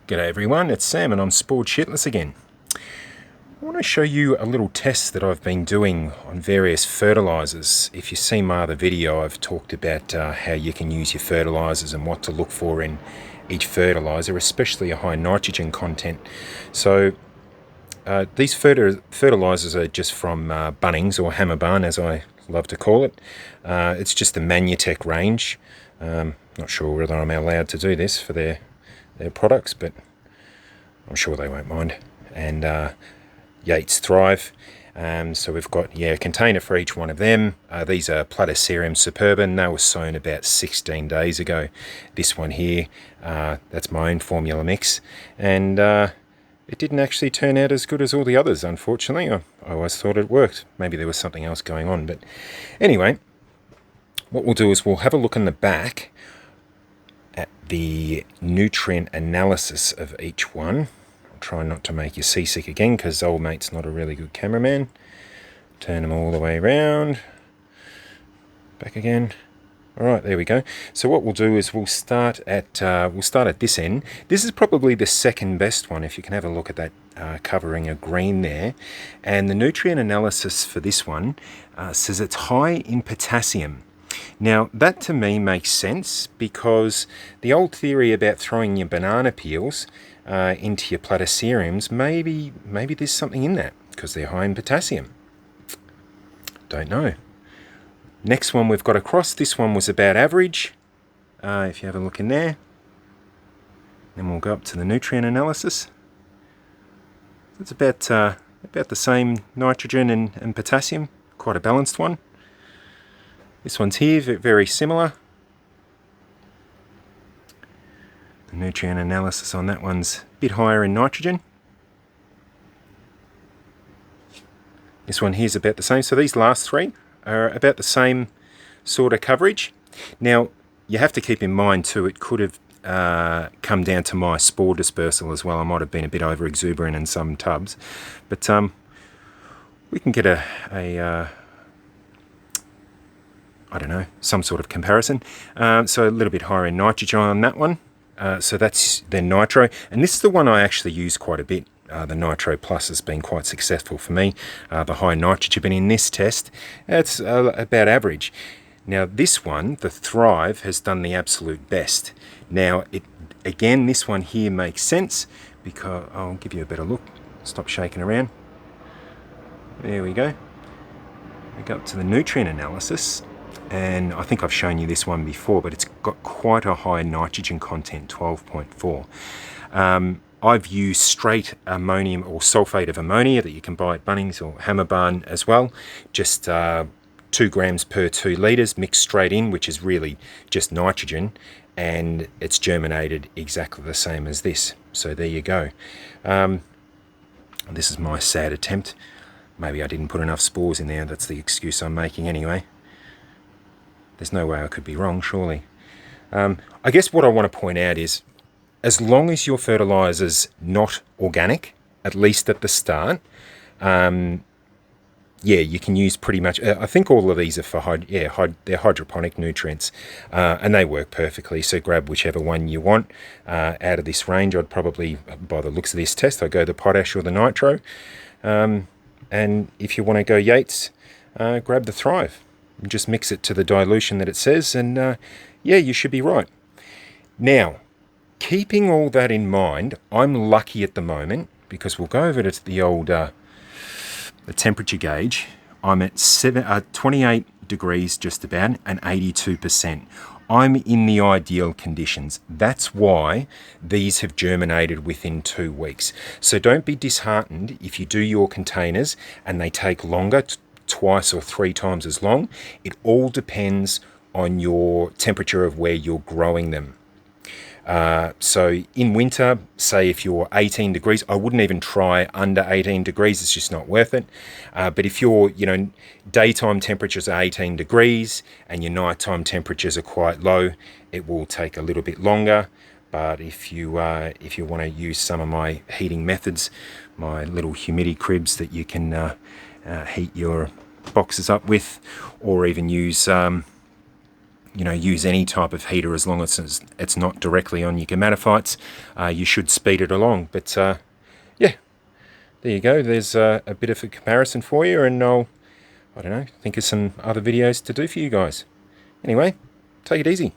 G'day everyone, it's Sam and I'm Spored Shitless again. I want to show you a little test that I've been doing on various fertilizers. If you've seen my other video, I've talked about how you can use your fertilizers and what to look for in each fertilizer, especially a high nitrogen content. So these fertilizers are just from Bunnings, or Hammerbarn as I love to call it. It's just the Manutech range. Not sure whether I'm allowed to do this for their products, but I'm sure they won't mind. And Yates Thrive. So we've got a container for each one of them. These are Platycerium Superbum. They were sown about 16 days ago. This one here, that's my own formula mix, and it didn't actually turn out as good as all the others, unfortunately. I always thought it worked. Maybe there was something else going on, but anyway, what we'll do is we'll have a look in the back at the nutrient analysis of each one. I'll try not to make you seasick again, because old mate's not a really good cameraman. Turn them all the way around. Back again. Alright, there we go. So what we'll do is we'll start at this end. This is probably the second best one, if you can have a look at that covering of green there. And the nutrient analysis for this one says it's high in potassium. Now that to me makes sense, because the old theory about throwing your banana peels into your platyceriums, maybe there's something in that because they're high in potassium. Don't know. Next one we've got across, this one was about average, if you have a look in there. Then we'll go up to the nutrient analysis. It's about the same nitrogen and potassium, quite a balanced one. This one's here, very similar. The nutrient analysis on that one's a bit higher in nitrogen. This one here's about the same. So these last three are about the same sort of coverage. Now, you have to keep in mind too, it could have come down to my spore dispersal as well. I might have been a bit over exuberant in some tubs. But we can get I don't know, some sort of comparison. So a little bit higher in nitrogen on that one. So that's the nitro. And this is the one I actually use quite a bit. The Nitro Plus has been quite successful for me. The high nitrogen in this test, it's about average. Now this one, the Thrive, has done the absolute best. Now, again, this one here makes sense, because I'll give you a better look. Stop shaking around. There we go. We go up to the nutrient analysis. And I think I've shown you this one before, but it's got quite a high nitrogen content, 12.4. I've used straight ammonium or sulfate of ammonia that you can buy at Bunnings or Hammerbarn as well. Just 2 grams per 2 litres mixed straight in, which is really just nitrogen, and it's germinated exactly the same as this. So there you go. This is my sad attempt. Maybe I didn't put enough spores in there. That's the excuse I'm making anyway. There's no way I could be wrong, surely. I guess what I want to point out is, as long as your fertilizer's not organic, at least at the start, you can use pretty much. I think all of these are for they're hydroponic nutrients, and they work perfectly. So grab whichever one you want out of this range. I'd probably, by the looks of this test, I'd go the potash or the nitro. And if you want to go Yates, grab the Thrive. Just mix it to the dilution that it says, and you should be right. Now, keeping all that in mind, I'm lucky at the moment, because we'll go over to the old the temperature gauge. I'm at 28 degrees just about, and 82%. I'm in the ideal conditions. That's why these have germinated within 2 weeks. So don't be disheartened if you do your containers and they take longer, twice or 3 times as long. It all depends on your temperature of where you're growing them. So in winter, say if you're 18 degrees, I wouldn't even try under 18 degrees. It's just not worth it. But if your daytime temperatures are 18 degrees and your nighttime temperatures are quite low, it will take a little bit longer. But if you want to use some of my heating methods, my little humidity cribs that you can heat your boxes up with, or even use use any type of heater as long as it's not directly on your gametophytes. You should speed it along. But yeah, there you go. There's a bit of a comparison for you, and I don't know, think of some other videos to do for you guys. Anyway, take it easy.